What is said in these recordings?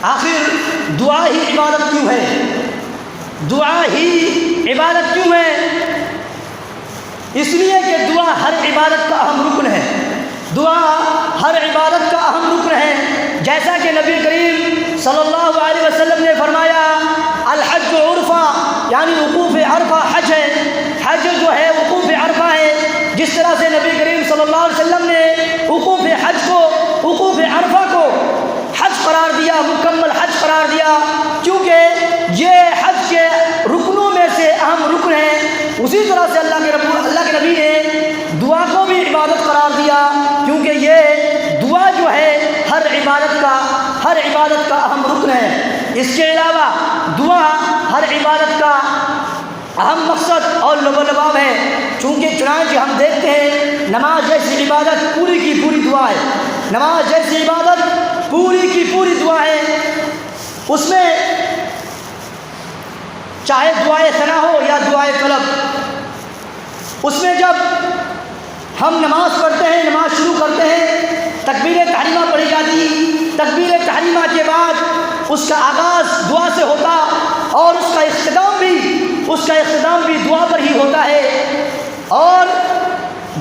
آخر دعا ہی عبادت کیوں ہے؟ دعا ہی عبادت کیوں ہے؟ اس لیے کہ دعا ہر عبادت کا اہم رکن ہے۔ دعا ہر عبادت کا اہم رکن ہے، جیسا کہ نبی کریم صلی اللہ علیہ وسلم نے فرمایا الحج عرفہ، یعنی وقوف عرفہ حج ہے۔ حج جو ہے وقوف عرفہ ہے۔ جس طرح سے نبی کریم صلی اللہ علیہ وسلم نے وقوف حج کو، وقوف عرفہ کو حج قرار دیا، مکمل حج قرار دیا، کیونکہ یہ حج کے رکنوں میں سے اہم رکن ہے۔ اسی طرح سے اللہ کے نبی نے دعا کو بھی عبادت قرار دیا، کیونکہ یہ دعا جو ہے ہر عبادت کا اہم رکن ہے۔ اس کے علاوہ دعا ہر عبادت کا اہم مقصد اور لباب ہے، چنانچہ ہم دیکھتے ہیں نماز جیسی عبادت پوری کی پوری دعا ہے۔ نماز جیسی عبادت پوری کی پوری دعا ہے۔ اس میں چاہے دعائے ثنا ہو یا دعائے طلب، اس میں جب ہم نماز پڑھتے ہیں، نماز شروع کرتے ہیں، تکبیر تحریمہ پڑھی جاتی۔ تکبیر تحریمہ کے بعد اس کا آغاز دعا سے ہوتا اور اس کا اختتام بھی دعا پر ہی ہوتا ہے۔ اور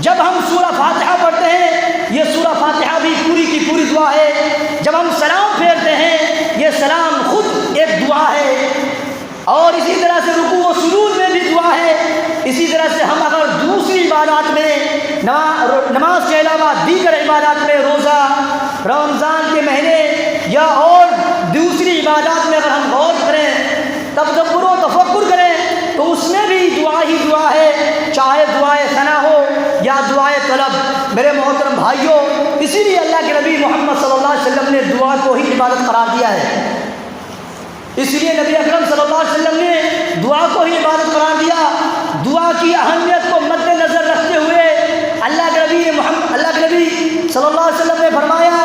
جب ہم سورہ فاتحہ پڑھتے ہیں، یہ سورہ فاتحہ بھی پوری کی پوری دعا ہے۔ جب ہم سلام پھیرتے ہیں، یہ سلام خود ایک دعا ہے۔ اور اسی طرح سے رکوع و سجود میں بھی دعا ہے۔ اسی طرح سے ہم اگر دوسری عبادات میں نماز کے علاوہ دیگر عبادات میں، روزہ، رمضان کے مہینے یا اور دوسری عبادات میں اگر ہم غور کریں، تدبر و تفکر کریں، تو اس میں بھی دعا ہی دعا ہے، چاہے دعائے ثنا ہو یا دعائے طلب۔ میرے محترم بھائیوں، اسی لیے اللہ کے نبی محمد صلی اللہ علیہ وسلم نے دعا کو ہی عبادت قرار دیا ہے۔ اس لیے نبی اکرم صلی اللہ علیہ وسلم نے دعا کو ہی عبادت قرار دیا۔ دعا کی اہمیت کو مد نظر رکھتے ہوئے اللہ کے نبی صلی اللہ علیہ وسلم نے فرمایا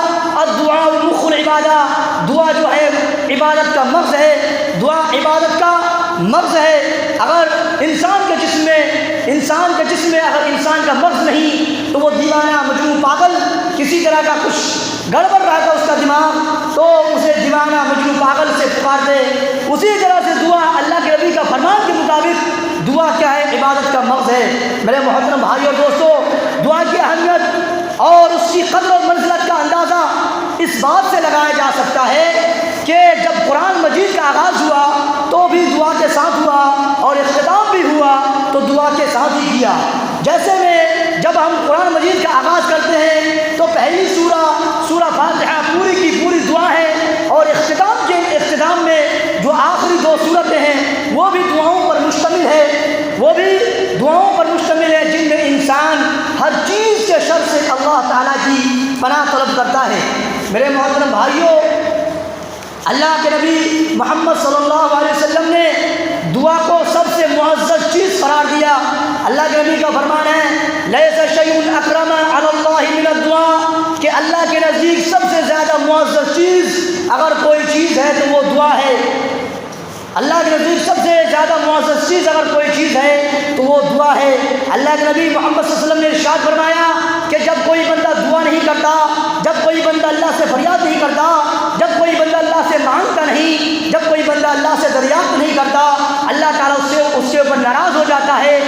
الدعاء مخ العبادہ، دعا جو ہے عبادت کا مغز ہے، دعا عبادت کا مغز ہے۔ اگر انسان کے جسم میں اگر انسان کا مغز نہیں تو وہ دیوانہ، مجنون، پاگل، کسی طرح کا کچھ گڑبڑ رہا تھا اس کا دماغ، تو اسے دیوانہ، مجنون، پاگل سے پکار دے۔ اسی طرح سے دعا اللہ کے نبی کا فرمان کے مطابق دعا کیا ہے؟ عبادت کا مغز ہے۔ میرے محترم بھائی اور دوستو، دعا کی اہمیت اور اس کی قدر و منزلت کا اندازہ اس بات سے لگایا جا سکتا ہے کہ جب قرآن مجید کا آغاز ہوا تو بھی دعا کے ساتھ ہوا اور اختتام بھی ہوا تو دعا کے ساتھ ہی کیا۔ جیسے میں جب ہم قرآن مجید کا آغاز کرتے ہیں تو پہلی سورہ فاتحہ پوری کی پوری دعا ہے، اور اختتام میں جو آخری دو سورتیں ہیں وہ بھی دعاؤں پر مشتمل ہے، جن میں انسان ہر چیز کے شر سے اللہ تعالیٰ کی پناہ طلب کرتا ہے۔ میرے محترم بھائیوں، اللہ کے نبی محمد صلی اللہ علیہ وسلم نے دعا کو سب سے معزز چیز قرار دیا۔ اللہ کے نبی کا فرمان ہے لیس شیء اکرم علی اللہ من الدعاء، کہ اللہ کے نزدیک سب سے زیادہ معزز چیز اگر کوئی چیز ہے تو وہ دعا ہے۔ اللہ کے نزدیک سب سے زیادہ معزز چیز اگر کوئی چیز ہے تو وہ دعا ہے۔ اللہ کے نبی محمد صلی اللہ علیہ وسلم نے ارشاد فرمایا کہ جب کوئی بندہ دعا نہیں کرتا، جب کوئی بندہ اللہ سے فریاد نہیں کرتا، جب کوئی بندہ اللہ سے مانگتا نہیں، جب کوئی بندہ اللہ سے دریافت نہیں کرتا، اللہ تعالیٰ اس کے اوپر ناراض ہو جاتا ہے۔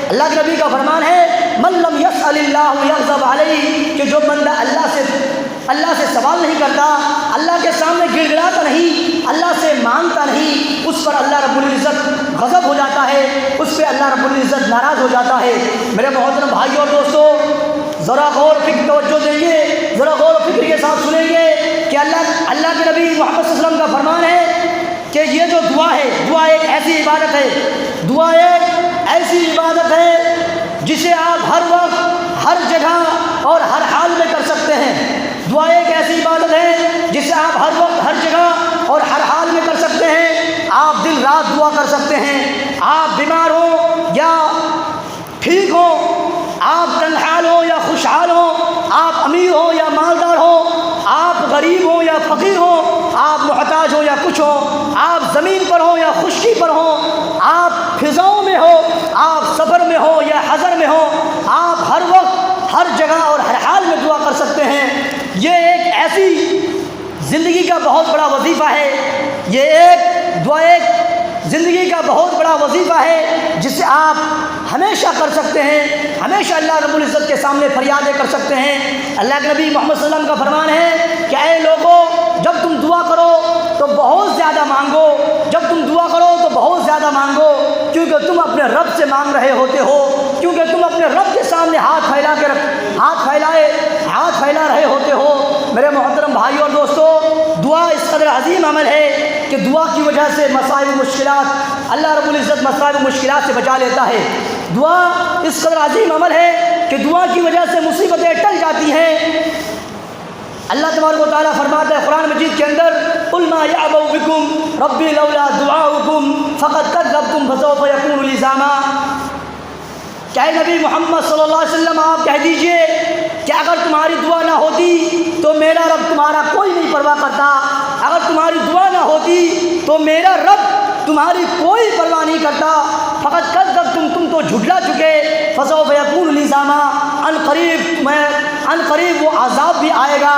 اللہ کے نبی کا فرمان ہے من لم یسأل اللہ یغضب علیہ، کہ جو بندہ اللہ سے سوال نہیں کرتا، اللہ کے سامنے گڑ گڑاتا نہیں، اللہ سے مانگتا نہیں، اس پر اللہ رب العزت غضب ہو جاتا ہے، اس پہ اللہ رب العزت ناراض ہو جاتا ہے۔ میرے محترم بھائیوں اور دوستو، ذرا غور فکر توجہ دیں گے، ذرا غور و فکر کے ساتھ سنیں گے کہ اللہ کے نبی محمد صلی اللہ علیہ وسلم کا فرمان ہے کہ یہ جو دعا ہے، دعا ایک ایسی عبادت ہے، دعا ایک ایسی عبادت ہے جسے آپ ہر وقت، ہر جگہ اور ہر حال میں کر سکتے ہیں۔ دعا ایک ایسی عبادت ہے جسے آپ ہر وقت، ہر جگہ اور ہر حال میں کر سکتے ہیں۔ آپ دن رات دعا کر سکتے ہیں، آپ بیمار ہوں یا ٹھیک ہوں، آپ تنحال ہوں یا خوشحال ہوں، آپ امیر ہوں یا مالدار ہوں، آپ غریب ہوں یا فقیر ہوں، آپ محتاج ہوں یا کچھ ہوں، آپ زمین پر ہوں یا خشکی پر ہوں، آپ فضاؤں میں ہو، آپ سفر میں ہو یا حضر میں ہو، آپ ہر وقت، ہر جگہ اور ہر حال میں دعا کر سکتے ہیں۔ یہ ایک ایسی زندگی کا بہت بڑا وظیفہ ہے، یہ ایک دعا ایک زندگی کا بہت بڑا وظیفہ ہے جسے آپ ہمیشہ کر سکتے ہیں، ہمیشہ اللہ رب العزت کے سامنے فریادیں کر سکتے ہیں۔ اللہ کے نبی محمد صلی اللہ علیہ وسلم کا فرمان ہے کہ اے لوگوں، جب تم دعا کرو تو بہت زیادہ مانگو، جب تم دعا کرو تو بہت زیادہ مانگو، کیونکہ تم اپنے رب سے مانگ رہے ہوتے ہو، کیونکہ تم اپنے رب کے سامنے ہاتھ پھیلا رہے ہوتے ہو۔ میرے محترم بھائیوں اور دوستو، دعا اس قدر عظیم عمل ہے کہ دعا کی وجہ سے مسائل و مشکلات، اللہ رب العزت مسائل و مشکلات سے بچا لیتا ہے۔ دعا اس قدر عظیم عمل ہے کہ دعا کی وجہ سے مصیبتیں ٹل جاتی ہیں۔ اللہ تبارک و تعالیٰ فرماتا ہے قرآن مجید کے اندر، قُلْ مَا يَعْبَأُ بِكُمْ رَبِّي لَوْلَا دُعَاؤُكُمْ فَقَدْ كَذَّبْتُمْ فَسَوْفَ يَكُونُ لِزَامًا۔ کہ اے نبی محمد صلی اللہ علیہ وسلم، آپ کہہ دیجئے کہ اگر تمہاری دعا نہ ہوتی تو میرا رب تمہارا کوئی نہیں پرواہ کرتا، اگر تمہاری دعا نہ ہوتی تو میرا رب تمہاری کوئی پرواہ نہیں کرتا۔ فقط تم تو جھٹلا چکے، فسوف یکون لزاما، ان قریب وہ عذاب بھی آئے گا،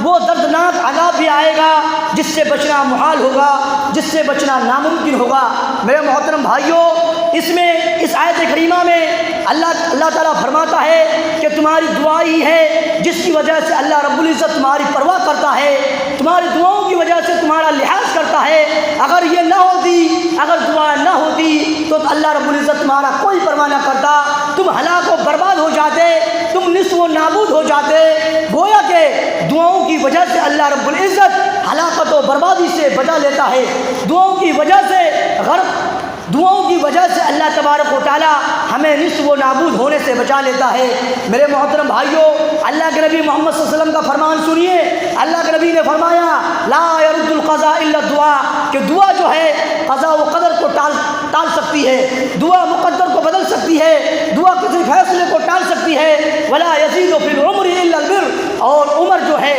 وہ دردناک عذاب بھی آئے گا جس سے بچنا محال ہوگا، جس سے بچنا ناممکن ہوگا۔ میرے محترم بھائیوں، اس آیت کریمہ میں اللہ تعالیٰ فرماتا ہے کہ تمہاری دعا ہی ہے جس کی وجہ سے اللہ رب العزت تمہاری پرواہ کرتا ہے، تمہاری دعاؤں کی وجہ سے تمہارا لحاظ کرتا ہے۔ اگر یہ نہ ہوتی، اگر دعا نہ ہوتی تو اللہ رب العزت تمہارا کوئی پرواہ نہ کرتا، تم ہلاک و برباد ہو جاتے، تم نصف و نابود ہو جاتے۔ گویا کہ دعاؤں کی وجہ سے اللہ رب العزت ہلاکت و بربادی سے بچا لیتا ہے، دعاؤں کی وجہ سے اللہ تبارک و تعالیٰ ہمیں نصف و نابود ہونے سے بچا لیتا ہے۔ میرے محترم بھائیوں، اللہ کے نبی محمد صلی اللہ علیہ وسلم کا فرمان سنیے۔ اللہ کے نبی نے فرمایا، لا يرد القضاء الا الدعاء، کہ دعا جو ہے قضاء و قدر کو ٹال سکتی ہے، دعا مقدر کو بدل سکتی ہے، دعا کسی فیصلے کو ٹال سکتی ہے۔ ولا يزيد في العمر الا البر، اور عمر جو ہے،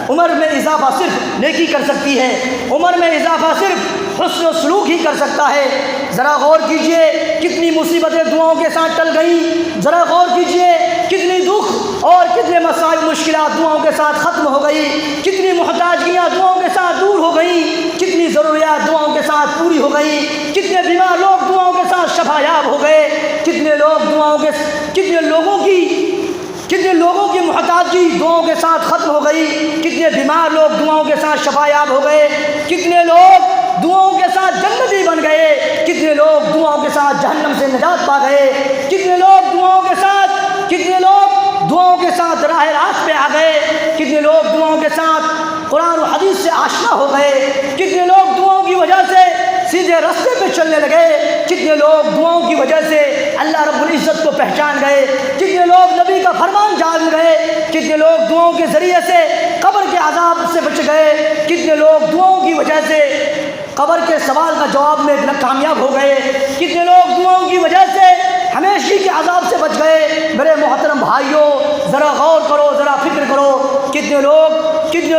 عمر میں اضافہ صرف نیکی کر سکتی ہے، عمر میں اضافہ صرف حسن و سلوک ہی کر سکتا ہے۔ ذرا غور کیجئے کتنی مصیبتیں دعاؤں کے ساتھ ٹل گئیں، ذرا غور کیجئے کتنی دکھ اور کتنے مسائل مشکلات دعاؤں کے ساتھ ختم ہو گئی، کتنی محتاجگیاں دعاؤں کے ساتھ دور ہو گئیں، کتنی ضروریات دعاؤں کے ساتھ پوری ہو گئیں، کتنے بیمار لوگ دعاؤں کے ساتھ شفا یاب ہو گئے، کتنے لوگوں کی محتاجگی دعاؤں کے ساتھ ختم ہو گئی، کتنے بیمار لوگ دعاؤں کے ساتھ شفا یاب ہو گئے، کتنے لوگ دعاؤں کے ساتھ جنتی بن گئے، کتنے لوگ دعاؤں کے ساتھ جہنم سے نجات پا گئے، کتنے لوگ دعاؤں کے ساتھ راہ راست پہ آ گئے، کتنے لوگ دعاؤں کے ساتھ قرآن و حدیث سے آشنا ہو گئے، کتنے لوگ دعاؤں کی وجہ سے سیدھے راستے پہ چلنے لگے، کتنے لوگ دعاؤں کی وجہ سے اللہ رب العزت کو پہچان گئے، کتنے لوگ نبی کا فرمان جان گئے، کتنے لوگ دعاؤں کے ذریعے سے قبر کے عذاب سے بچ گئے، کتنے لوگ دعاؤں کی وجہ سے قبر کے سوال کا جواب میں کامیاب ہو گئے، کتنے لوگ دعاؤں کی وجہ سے ہمیشہ کے عذاب سے بچ گئے۔ میرے محترم بھائیوں، ذرا غور کرو، ذرا فکر کرو، کتنے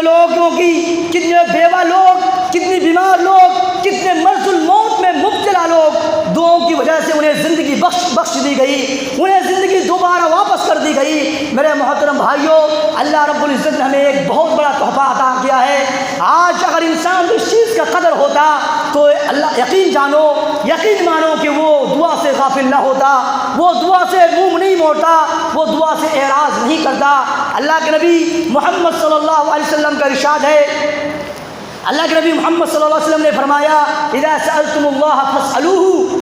لوگوں کی، کتنے بیوہ لوگ، کتنی بیمار لوگ، کتنے مرض الموت میں مبتلا لوگ دعاؤں کی وجہ سے انہیں زندگی بخش دی گئی، انہیں زندگی دوبارہ واپس کر دی گئی۔ میرے محترم بھائیوں، اللہ رب العزت نے ہمیں ایک بہت بڑا تحفہ عطا کیا ہے۔ آج اگر انسان اس چیز کا قدر ہوتا تو اللہ یقین مانو کہ وہ دعا سے غافل نہ ہوتا، وہ دعا سے منہ نہیں موڑتا، وہ دعا سے اعراض نہیں کرتا۔ اللہ کے نبی محمد صلی اللہ علیہ وسلم کا ارشاد ہے، اللہ کے نبی محمد صلی اللہ علیہ وسلم نے فرمایا، اذا سألتم اللہ فاسألوہ